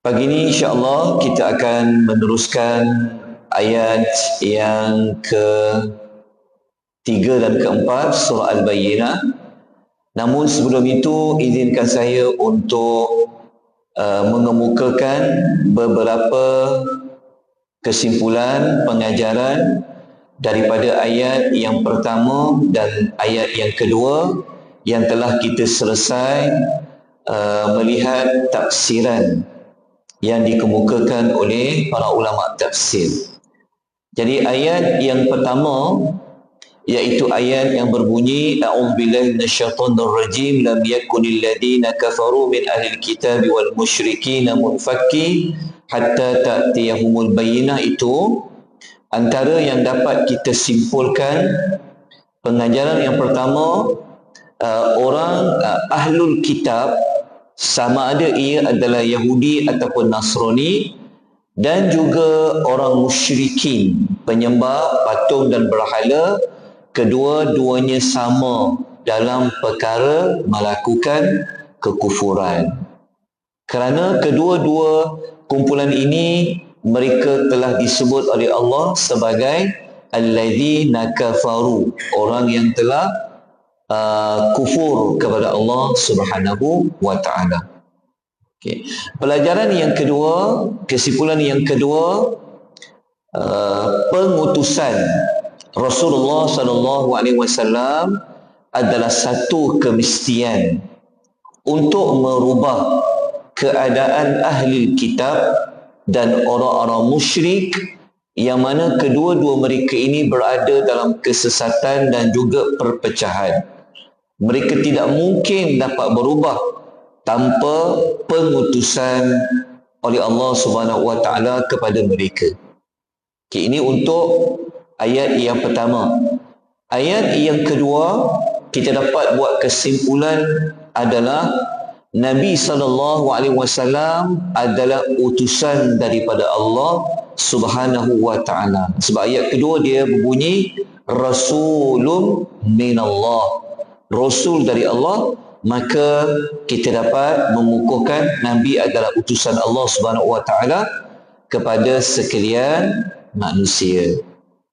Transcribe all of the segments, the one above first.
Pagi ini insya-Allah kita akan meneruskan ayat yang ke-3 dan ke-4 surah Al-Bayyinah. Namun sebelum itu izinkan saya untuk mengemukakan beberapa kesimpulan pengajaran daripada ayat yang pertama dan ayat yang kedua yang telah kita selesai melihat tafsiran yang dikemukakan oleh para ulama tafsir. Jadi ayat yang pertama iaitu ayat yang berbunyi a'udzubillahi minasyaitonir rajim lam yakunil ladina kafaru min ahlil kitab wal musyrikin munfakki hatta ta'tiyahumul bayyinah. Itu antara yang dapat kita simpulkan pengajaran yang pertama, orang ahlul kitab sama ada ia adalah Yahudi ataupun Nasrani, dan juga orang musyrikin penyembah patung dan berhala, kedua-duanya sama dalam perkara melakukan kekufuran. Kerana kedua-dua kumpulan ini mereka telah disebut oleh Allah sebagai alladzina kafaru, orang yang telah kufur kepada Allah Subhanahu wa taala. Okay. Pelajaran yang kedua, kesimpulan yang kedua, pengutusan Rasulullah sallallahu alaihi wasallam adalah satu kemestian untuk merubah keadaan ahli kitab dan orang-orang musyrik, yang mana kedua-dua mereka ini berada dalam kesesatan dan juga perpecahan. Mereka tidak mungkin dapat berubah tanpa pengutusan oleh Allah Subhanahu wa taala kepada mereka. Okay, ini untuk ayat yang pertama. Ayat yang kedua, kita dapat buat kesimpulan adalah Nabi SAW adalah utusan daripada Allah Subhanahu wa taala. Sebab ayat kedua dia berbunyi Rasulun minallah, Rasul dari Allah, maka kita dapat mengukuhkan Nabi adalah utusan Allah Subhanahu wa taala kepada sekalian manusia.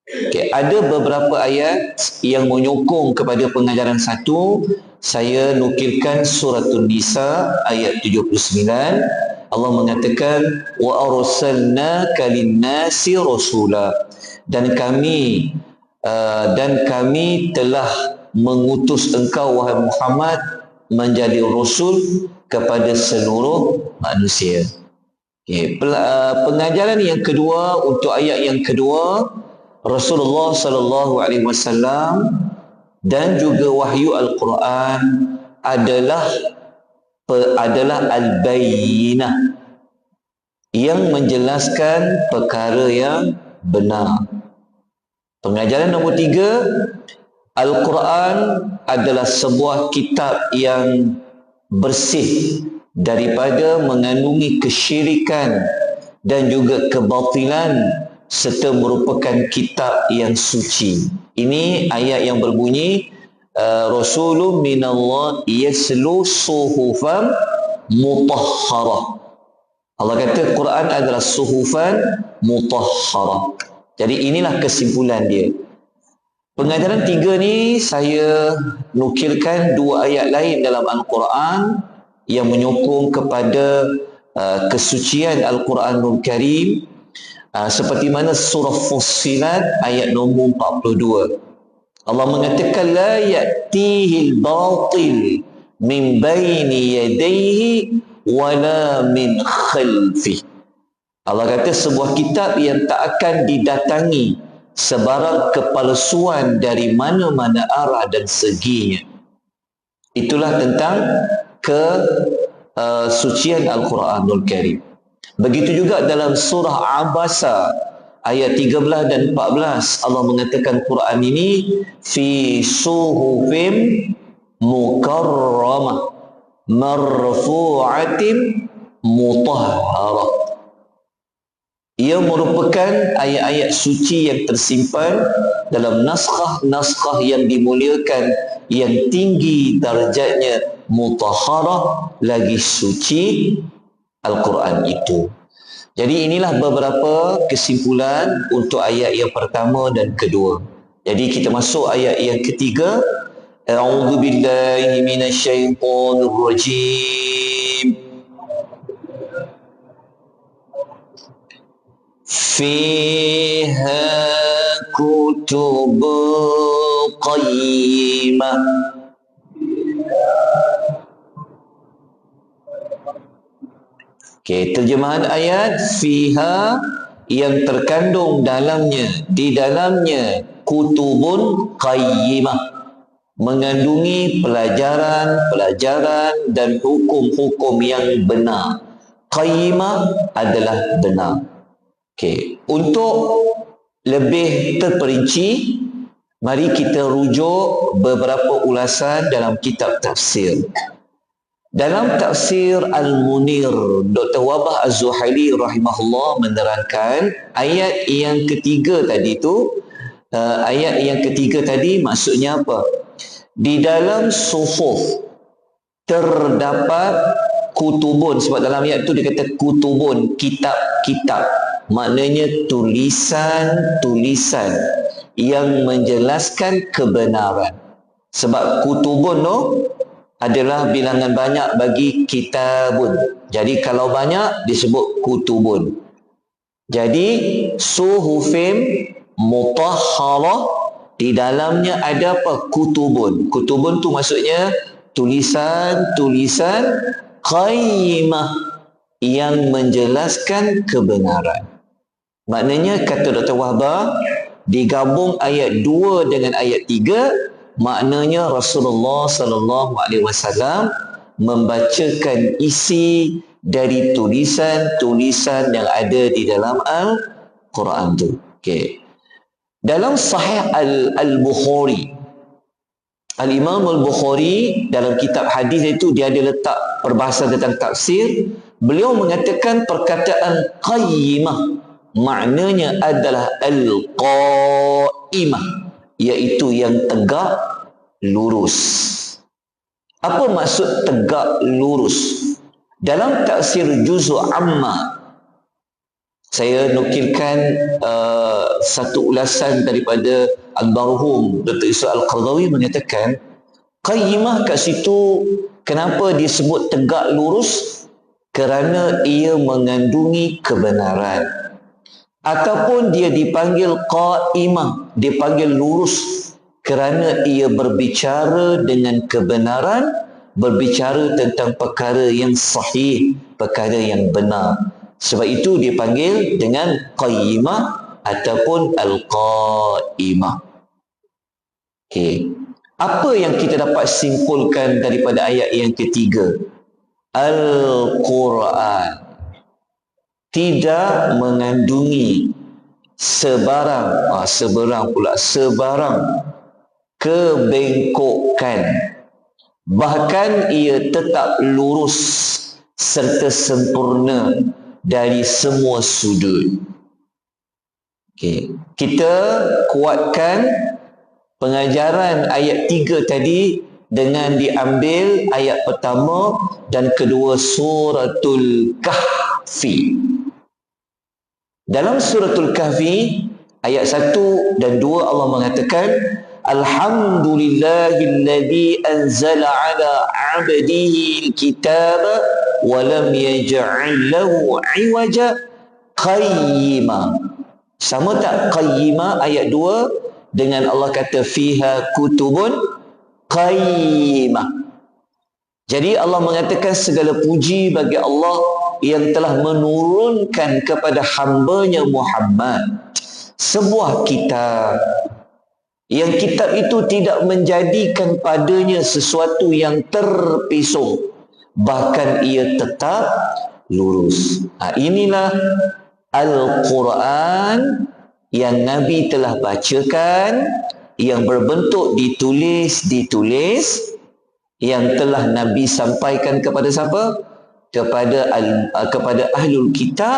Okay, ada beberapa ayat yang menyokong kepada pengajaran satu. Saya nukilkan surah An-Nisa ayat 79. Allah mengatakan wa arsalnaka lin-nasi rasula, dan kami telah mengutus engkau wahai Muhammad menjadi rasul kepada seluruh manusia. Okay. Pengajaran yang kedua untuk ayat yang kedua, Rasulullah sallallahu alaihi wasallam dan juga wahyu Al-Quran adalah al-bayyinah, yang menjelaskan perkara yang benar. Pengajaran nombor 3, Al-Quran adalah sebuah kitab yang bersih daripada mengandungi kesyirikan dan juga kebatilan, serta merupakan kitab yang suci. Ini ayat yang berbunyi Rasulun minallah yaslu suhufan mutahharah. Allah kata Quran adalah suhufan mutahharah. Jadi inilah kesimpulan dia. Pengajaran 3 ni saya nukilkan 2 ayat lain dalam Al-Quran yang menyokong kepada kesucian Al-Quranul Karim, seperti mana surah Fussilat ayat nombor 42. Allah mengatakan la ya'tihil batil min baini yadayhi wala min khalfih. Allah kata sebuah kitab yang tak akan didatangi sebarang kepalsuan dari mana-mana arah dan seginya. Itulah tentang kesucian Al-Quranul Karim. Begitu juga dalam surah Abasa ayat 13 dan 14, Allah mengatakan Quran ini fi suhufim mukarramah marfu'atin mutahharah. Ia merupakan ayat-ayat suci yang tersimpan dalam naskah-naskah yang dimuliakan, yang tinggi darjatnya, mutahharah, lagi suci, Al-Quran itu. Jadi inilah beberapa kesimpulan untuk ayat yang pertama dan kedua. Jadi kita masuk ayat yang ketiga. A'udzu billahi minasyaitonir rajim. Fiha kutubun qayyimah. Okey, terjemahan ayat fiha yang terkandung dalamnya, di dalamnya kutubun qayyimah, mengandungi pelajaran dan hukum-hukum yang benar. Qayyimah adalah benar. Okey, untuk lebih terperinci, mari kita rujuk beberapa ulasan dalam kitab tafsir. Dalam tafsir Al-Munir, Dr. Wabah Az-Zuhaili rahimahullah menerangkan ayat yang ketiga tadi tu, ayat yang ketiga tadi maksudnya apa? Di dalam sufuf terdapat kutubun, sebab dalam ayat tu dia kata kutubun, kitab-kitab, maknanya tulisan-tulisan yang menjelaskan kebenaran. Sebab kutubun tu adalah bilangan banyak bagi kitabun. Jadi kalau banyak disebut kutubun. Jadi suhufim mutahharah, di dalamnya ada apa? Kutubun. Kutubun tu maksudnya tulisan-tulisan qayyimah yang menjelaskan kebenaran. Maknanya kata Dr. Wahbah, digabung ayat 2 dengan ayat 3, maknanya Rasulullah sallallahu alaihi wasallam membacakan isi dari tulisan-tulisan yang ada di dalam Al-Quran tu. Okey. Dalam Sahih Al-Bukhari, Al-Imam Al-Bukhari dalam kitab hadis itu dia ada letak perbahasan tentang tafsir. Beliau mengatakan perkataan qayyimah maknanya adalah al-qaimah, iaitu yang tegak lurus. Apa maksud tegak lurus? Dalam tafsir Juz' Amma, saya nukilkan satu ulasan daripada Al-Barhum, Dr. Isra Al-Qardawi mengatakan qayyimah kat situ kenapa disebut tegak lurus? Kerana ia mengandungi kebenaran. Ataupun dia dipanggil qaimah, dipanggil lurus kerana ia berbicara dengan kebenaran, berbicara tentang perkara yang sahih, perkara yang benar. Sebab itu dipanggil dengan qaimah ataupun al-qaimah. Okey. Apa yang kita dapat simpulkan daripada ayat yang ketiga? Al-Quran tidak mengandungi sebarang kebengkokan, bahkan ia tetap lurus serta sempurna dari semua sudut. Okay. Kita kuatkan pengajaran ayat 3 tadi dengan diambil ayat pertama dan kedua suratul Kahfi. Dalam suratul Kahfi ayat 1 dan 2 Allah mengatakan Alhamdulillahilladzi anzala ala 'abdihi al-kitaba wa lam yaj'al lahu 'iwaja qayyima. Sama tak qayyima ayat 2 dengan Allah kata fiha kutubun qayyimah. Jadi Allah mengatakan segala puji bagi Allah yang telah menurunkan kepada hamba-Nya Muhammad sebuah kitab, yang kitab itu tidak menjadikan padanya sesuatu yang terpisah, bahkan ia tetap lurus. Inilah Al-Quran yang Nabi telah bacakan, yang berbentuk ditulis, yang telah Nabi sampaikan kepada siapa? Kepada ahlul kitab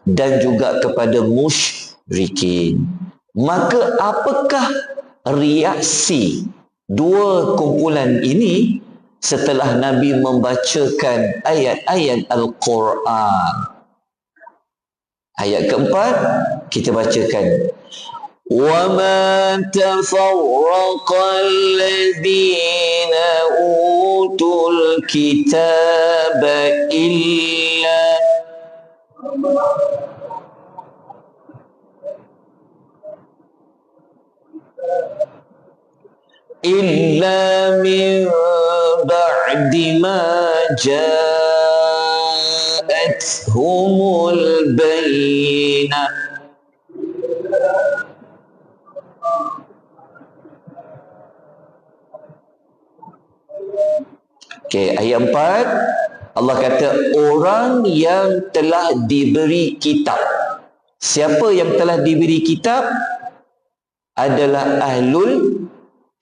dan juga kepada musyrikin. Maka apakah reaksi dua kumpulan ini setelah Nabi membacakan ayat-ayat Al-Quran. Ayat keempat kita bacakan. وَمَا تَفَرَّقَ الَّذِينَ أُوتُوا الْكِتَابَ إِلَّا مِن بَعْدِ مَا جَاءَتْهُمُ الْبَيِّنَةُ. Okey, ayat 4 Allah kata orang yang telah diberi kitab. Siapa yang telah diberi kitab? Adalah ahlul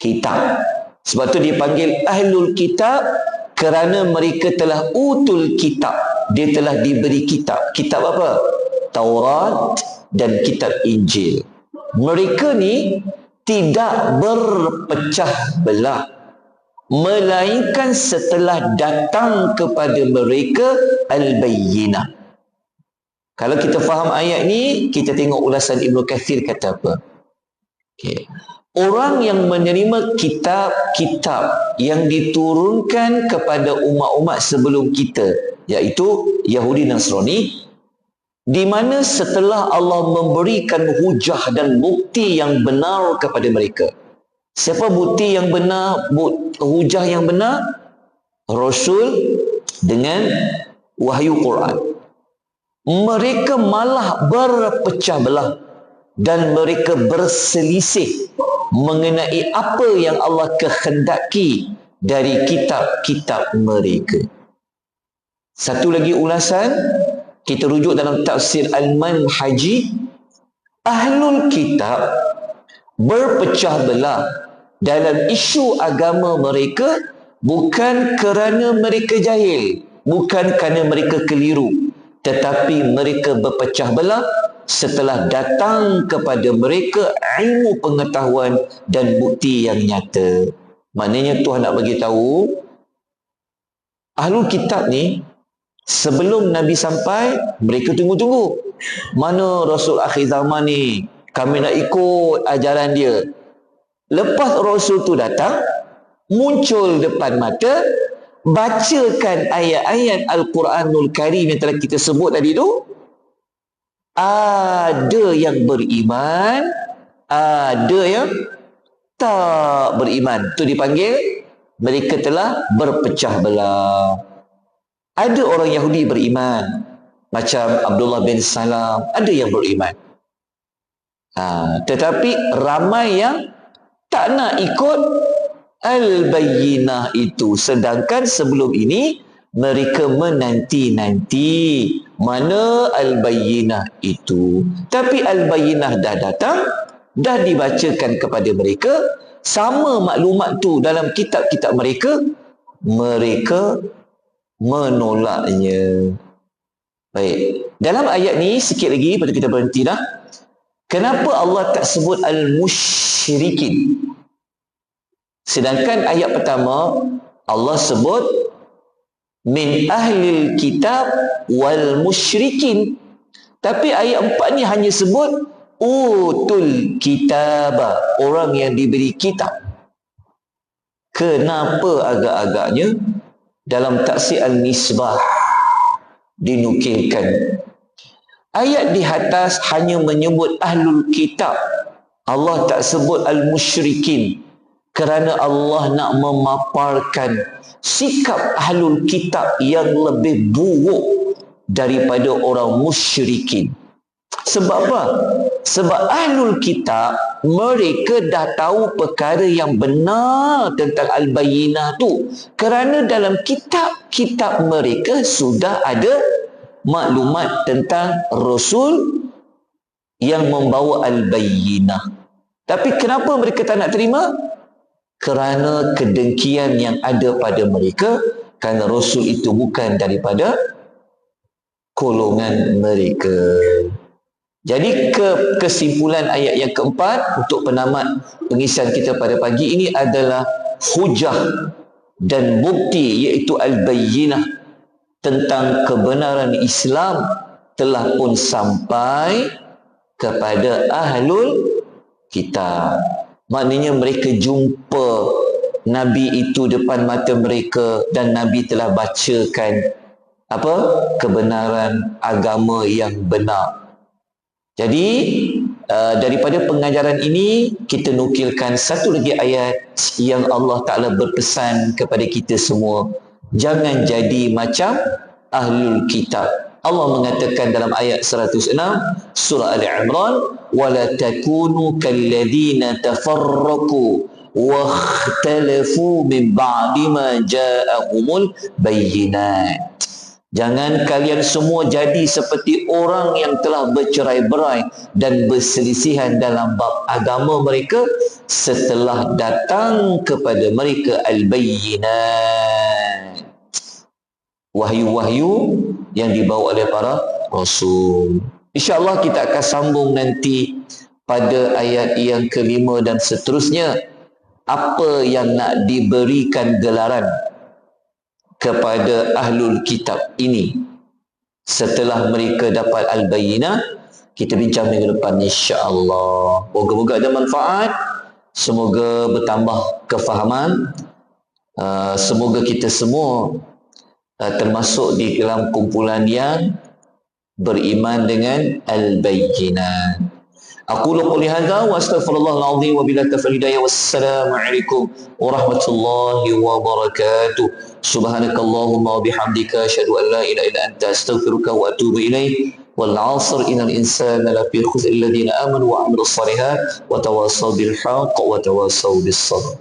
kitab. Sebab tu dipanggil ahlul kitab kerana mereka telah utul kitab. Dia telah diberi kitab. Kitab apa? Taurat dan kitab Injil. Mereka ni tidak berpecah belah, melainkan setelah datang kepada mereka al-bayyinah. Kalau kita faham ayat ni, kita tengok ulasan Ibnu Katsir kata apa. Okay. Orang yang menerima kitab-kitab yang diturunkan kepada umat-umat sebelum kita, iaitu Yahudi Nasrani, di mana setelah Allah memberikan hujah dan bukti yang benar kepada mereka. Siapa bukti yang benar, hujah yang benar? Rasul dengan wahyu Quran. Mereka malah berpecah belah dan mereka berselisih mengenai apa yang Allah kehendaki dari kitab-kitab mereka. Satu lagi ulasan, kita rujuk dalam tafsir Al-Manhaji. Ahlul kitab berpecah belah dalam isu agama mereka bukan kerana mereka jahil, bukan kerana mereka keliru, tetapi mereka berpecah belah setelah datang kepada mereka ilmu pengetahuan dan bukti yang nyata. Maknanya Tuhan nak bagi tahu ahlul kitab ni sebelum Nabi sampai, mereka tunggu-tunggu. Mana Rasul akhir zaman ni? Kami nak ikut ajaran dia. Lepas Rasul tu datang, muncul depan mata, bacakan ayat-ayat Al-Quranul Karim yang telah kita sebut tadi tu. Ada yang beriman, ada yang tak beriman. Tu dipanggil mereka telah berpecah belah. Ada orang Yahudi beriman, macam Abdullah bin Salam, ada yang beriman. Tetapi ramai yang tak nak ikut Al-Bayyinah itu. Sedangkan sebelum ini mereka menanti-nanti mana Al-Bayyinah itu. Tapi Al-Bayyinah dah datang, dah dibacakan kepada mereka. Sama maklumat tu dalam kitab-kitab mereka, mereka menolaknya. Baik, dalam ayat ni sikit lagi, lepas tu kita berhenti dah. Kenapa Allah tak sebut al-musyrikin? Sedangkan ayat pertama Allah sebut min ahlil kitab wal musyrikin. Tapi ayat 4 ni hanya sebut utul kitabah, orang yang diberi kitab. Kenapa agak-agaknya dalam tafsir Al-Misbah dinukilkan ayat di atas hanya menyebut ahlul kitab, Allah tak sebut al-musyrikin, kerana Allah nak memaparkan sikap ahlul kitab yang lebih buruk daripada orang musyrikin. Sebab apa? Sebab ahlul kitab mereka dah tahu perkara yang benar tentang Al-Bayyinah tu, kerana dalam kitab-kitab mereka sudah ada maklumat tentang Rasul yang membawa Al-Bayyinah. Tapi kenapa mereka tak nak terima? Kerana kedengkian yang ada pada mereka, kerana Rasul itu bukan daripada golongan mereka. Jadi kesimpulan ayat yang keempat untuk penamat pengisian kita pada pagi ini adalah hujah dan bukti iaitu al-bayyinah tentang kebenaran Islam telah pun sampai kepada ahlul kitab. Maknanya mereka jumpa Nabi itu depan mata mereka dan Nabi telah bacakan apa? Kebenaran agama yang benar. Jadi daripada pengajaran ini kita nukilkan satu lagi ayat yang Allah Ta'ala berpesan kepada kita semua, jangan jadi macam ahlul kitab. Allah mengatakan dalam ayat 106 surah Al-Imran, wala takunu kalladzina tafarraqu wa ikhtalafu min ba'di ma ja'ahumul bayyinat. Jangan kalian semua jadi seperti orang yang telah bercerai-berai dan berselisihan dalam bab agama mereka setelah datang kepada mereka al-bayyinat, wahyu-wahyu yang dibawa oleh para rasul. InsyaAllah kita akan sambung nanti pada ayat yang kelima dan seterusnya, apa yang nak diberikan gelaran kepada ahlul kitab ini setelah mereka dapat al-bayyinah. Kita bincang minggu depan insya-Allah. Moga-moga ada manfaat, semoga bertambah kefahaman, semoga kita semua termasuk di dalam kumpulan yang beriman dengan al-bayyinah. Aqulu qouli hadza wa astaghfirullahal azim wa billahi taufiq hidayah. Wassalamu alaikum warahmatullahi wabarakatuh. Subhanakallahumma wa bihamdika asyhadu an la ilaha illa anta astaghfiruka wa atubu ilaik. Wal 'asr innal insana lafi khusr illa alladziina aamanu wa 'amilus shalihaat wa tawassaw bil haqq wa tawassaw bis sabr.